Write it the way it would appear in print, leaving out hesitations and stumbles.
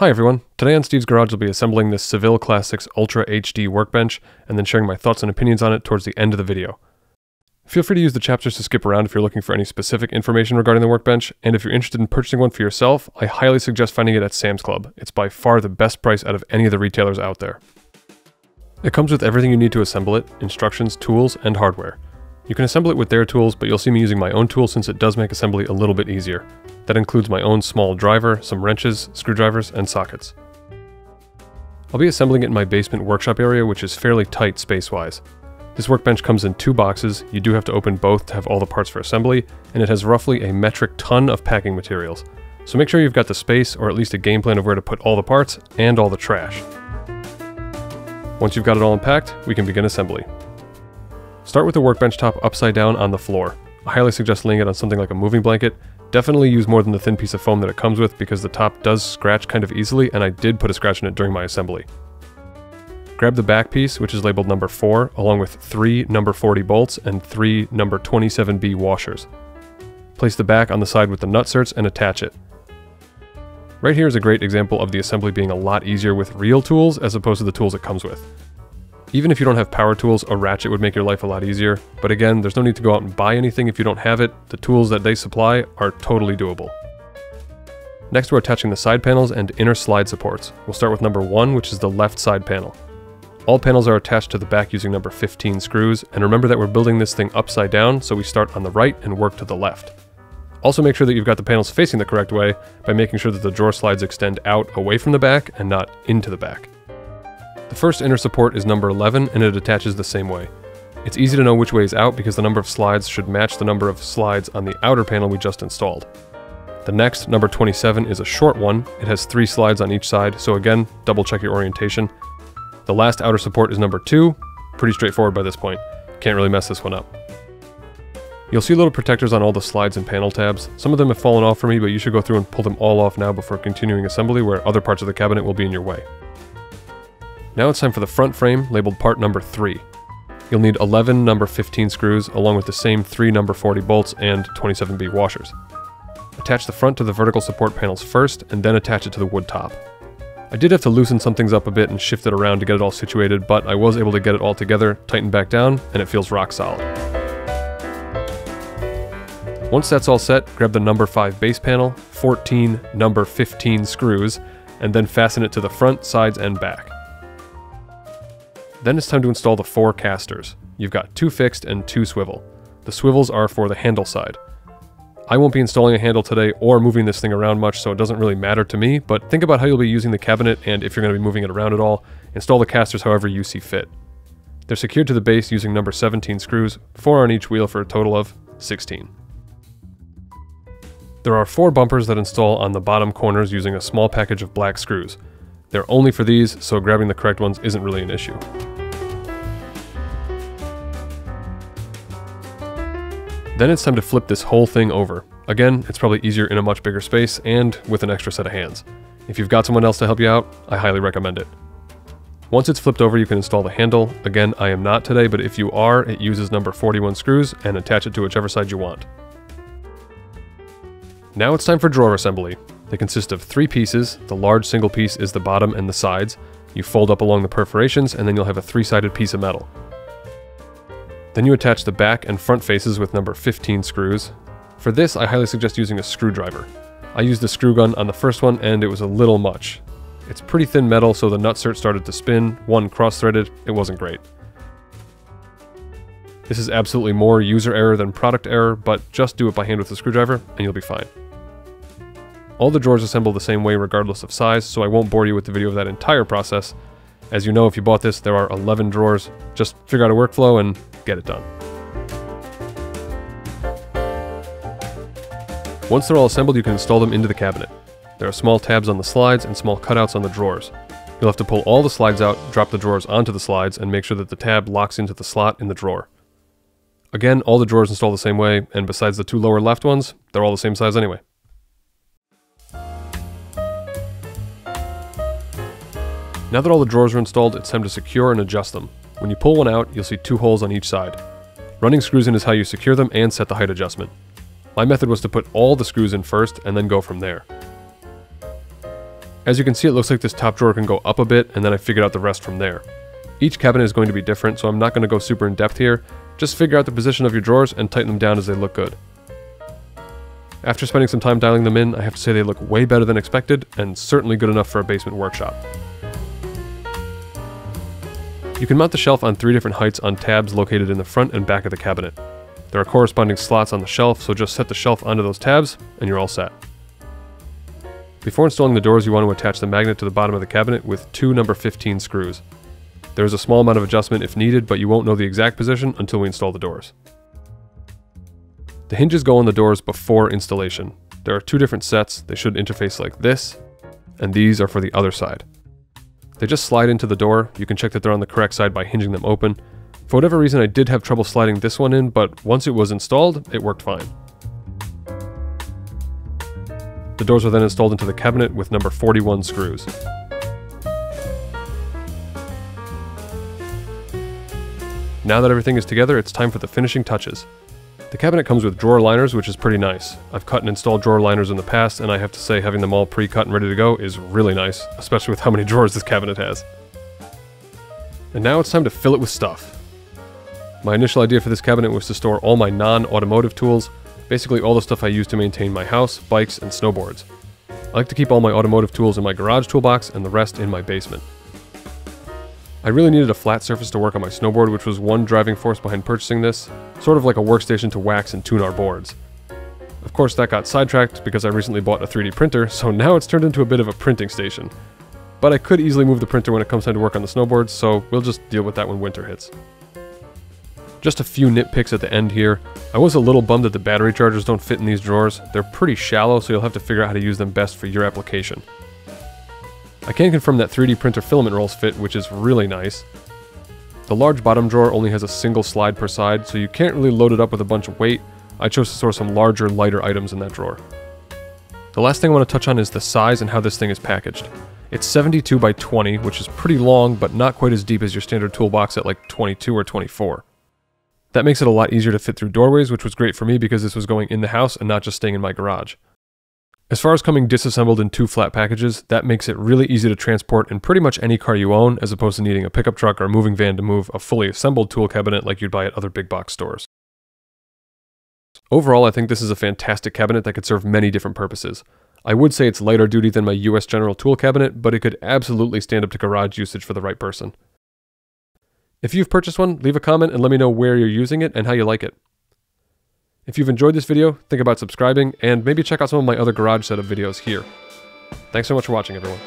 Hi everyone, today on Steve's Garage I'll be assembling this Seville Classics Ultra HD workbench and then sharing my thoughts and opinions on it towards the end of the video. Feel free to use the chapters to skip around if you're looking for any specific information regarding the workbench, and if you're interested in purchasing one for yourself, I highly suggest finding it at Sam's Club. It's by far the best price out of any of the retailers out there. It comes with everything you need to assemble it, instructions, tools, and hardware. You can assemble it with their tools, but you'll see me using my own tools since it does make assembly a little bit easier. That includes my own small driver, some wrenches, screwdrivers, and sockets. I'll be assembling it in my basement workshop area, which is fairly tight space-wise. This workbench comes in 2 boxes, you do have to open both to have all the parts for assembly, and it has roughly a metric ton of packing materials. So make sure you've got the space, or at least a game plan of where to put all the parts, and all the trash. Once you've got it all unpacked, we can begin assembly. Start with the workbench top upside down on the floor. I highly suggest laying it on something like a moving blanket. Definitely use more than the thin piece of foam that it comes with because the top does scratch kind of easily, and I did put a scratch in it during my assembly. Grab the back piece, which is labeled number 4, along with 3 number 40 bolts and 3 number 27B washers. Place the back on the side with the nutserts and attach it. Right here is a great example of the assembly being a lot easier with real tools as opposed to the tools it comes with. Even if you don't have power tools, a ratchet would make your life a lot easier, but again, there's no need to go out and buy anything if you don't have it. The tools that they supply are totally doable. Next, we're attaching the side panels and inner slide supports. We'll start with number 1, which is the left side panel. All panels are attached to the back using number 15 screws, and remember that we're building this thing upside down, so we start on the right and work to the left. Also make sure that you've got the panels facing the correct way by making sure that the drawer slides extend out away from the back and not into the back. The first inner support is number 11 and it attaches the same way. It's easy to know which way is out because the number of slides should match the number of slides on the outer panel we just installed. The next, number 27, is a short one. It has 3 slides on each side, so again, double check your orientation. The last outer support is number 2. Pretty straightforward by this point. Can't really mess this one up. You'll see little protectors on all the slides and panel tabs. Some of them have fallen off for me, but you should go through and pull them all off now before continuing assembly where other parts of the cabinet will be in your way. Now it's time for the front frame, labeled part number 3. You'll need 11 number 15 screws, along with the same 3 number 40 bolts and 27B washers. Attach the front to the vertical support panels first, and then attach it to the wood top. I did have to loosen some things up a bit and shift it around to get it all situated, but I was able to get it all together, tighten back down, and it feels rock solid. Once that's all set, grab the number 5 base panel, 14 number 15 screws, and then fasten it to the front, sides, and back. Then it's time to install the 4 casters. You've got 2 fixed and 2 swivel. The swivels are for the handle side. I won't be installing a handle today or moving this thing around much, so it doesn't really matter to me, but think about how you'll be using the cabinet and if you're going to be moving it around at all. Install the casters however you see fit. They're secured to the base using number 17 screws, 4 on each wheel for a total of 16. There are 4 bumpers that install on the bottom corners using a small package of black screws. They're only for these, so grabbing the correct ones isn't really an issue. Then it's time to flip this whole thing over. Again, it's probably easier in a much bigger space and with an extra set of hands. If you've got someone else to help you out, I highly recommend it. Once it's flipped over, you can install the handle. Again, I am not today, but if you are, it uses number 41 screws and attach it to whichever side you want. Now it's time for drawer assembly. They consist of 3 pieces. The large single piece is the bottom and the sides. You fold up along the perforations and then you'll have a 3-sided piece of metal. Then you attach the back and front faces with number 15 screws. For this, I highly suggest using a screwdriver. I used the screw gun on the first one and it was a little much. It's pretty thin metal, so the nutsert started to spin, one cross-threaded, it wasn't great. This is absolutely more user error than product error, but just do it by hand with a screwdriver and you'll be fine. All the drawers assemble the same way regardless of size, so I won't bore you with the video of that entire process. As you know, if you bought this, there are 11 drawers. Just figure out a workflow and get it done. Once they're all assembled, you can install them into the cabinet. There are small tabs on the slides and small cutouts on the drawers. You'll have to pull all the slides out, drop the drawers onto the slides, and make sure that the tab locks into the slot in the drawer. Again, all the drawers install the same way, and besides the 2 lower left ones, they're all the same size anyway. Now that all the drawers are installed, it's time to secure and adjust them. When you pull one out, you'll see 2 holes on each side. Running screws in is how you secure them and set the height adjustment. My method was to put all the screws in first and then go from there. As you can see, it looks like this top drawer can go up a bit, and then I figured out the rest from there. Each cabinet is going to be different, so I'm not going to go super in depth here. Just figure out the position of your drawers and tighten them down as they look good. After spending some time dialing them in, I have to say they look way better than expected, and certainly good enough for a basement workshop. You can mount the shelf on 3 different heights on tabs located in the front and back of the cabinet. There are corresponding slots on the shelf, so just set the shelf onto those tabs, and you're all set. Before installing the doors, you want to attach the magnet to the bottom of the cabinet with 2 number 15 screws. There is a small amount of adjustment if needed, but you won't know the exact position until we install the doors. The hinges go on the doors before installation. There are 2 different sets. They should interface like this, and these are for the other side. They just slide into the door. You can check that they're on the correct side by hinging them open. For whatever reason, I did have trouble sliding this one in, but once it was installed, it worked fine. The doors are then installed into the cabinet with number 41 screws. Now that everything is together, it's time for the finishing touches. The cabinet comes with drawer liners, which is pretty nice. I've cut and installed drawer liners in the past, and I have to say having them all pre-cut and ready to go is really nice, especially with how many drawers this cabinet has. And now it's time to fill it with stuff. My initial idea for this cabinet was to store all my non-automotive tools, basically all the stuff I use to maintain my house, bikes, and snowboards. I like to keep all my automotive tools in my garage toolbox and the rest in my basement. I really needed a flat surface to work on my snowboard, which was one driving force behind purchasing this, sort of like a workstation to wax and tune our boards. Of course, that got sidetracked because I recently bought a 3D printer, so now it's turned into a bit of a printing station. But I could easily move the printer when it comes time to work on the snowboards, so we'll just deal with that when winter hits. Just a few nitpicks at the end here. I was a little bummed that the battery chargers don't fit in these drawers. They're pretty shallow, so you'll have to figure out how to use them best for your application. I can confirm that 3D printer filament rolls fit, which is really nice. The large bottom drawer only has a single slide per side, so you can't really load it up with a bunch of weight. I chose to store some larger, lighter items in that drawer. The last thing I want to touch on is the size and how this thing is packaged. It's 72 by 20, which is pretty long, but not quite as deep as your standard toolbox at like 22 or 24. That makes it a lot easier to fit through doorways, which was great for me because this was going in the house and not just staying in my garage. As far as coming disassembled in 2 flat packages, that makes it really easy to transport in pretty much any car you own, as opposed to needing a pickup truck or a moving van to move a fully assembled tool cabinet like you'd buy at other big box stores. Overall, I think this is a fantastic cabinet that could serve many different purposes. I would say it's lighter duty than my US General tool cabinet, but it could absolutely stand up to garage usage for the right person. If you've purchased one, leave a comment and let me know where you're using it and how you like it. If you've enjoyed this video, think about subscribing, and maybe check out some of my other garage setup videos here. Thanks so much for watching, everyone.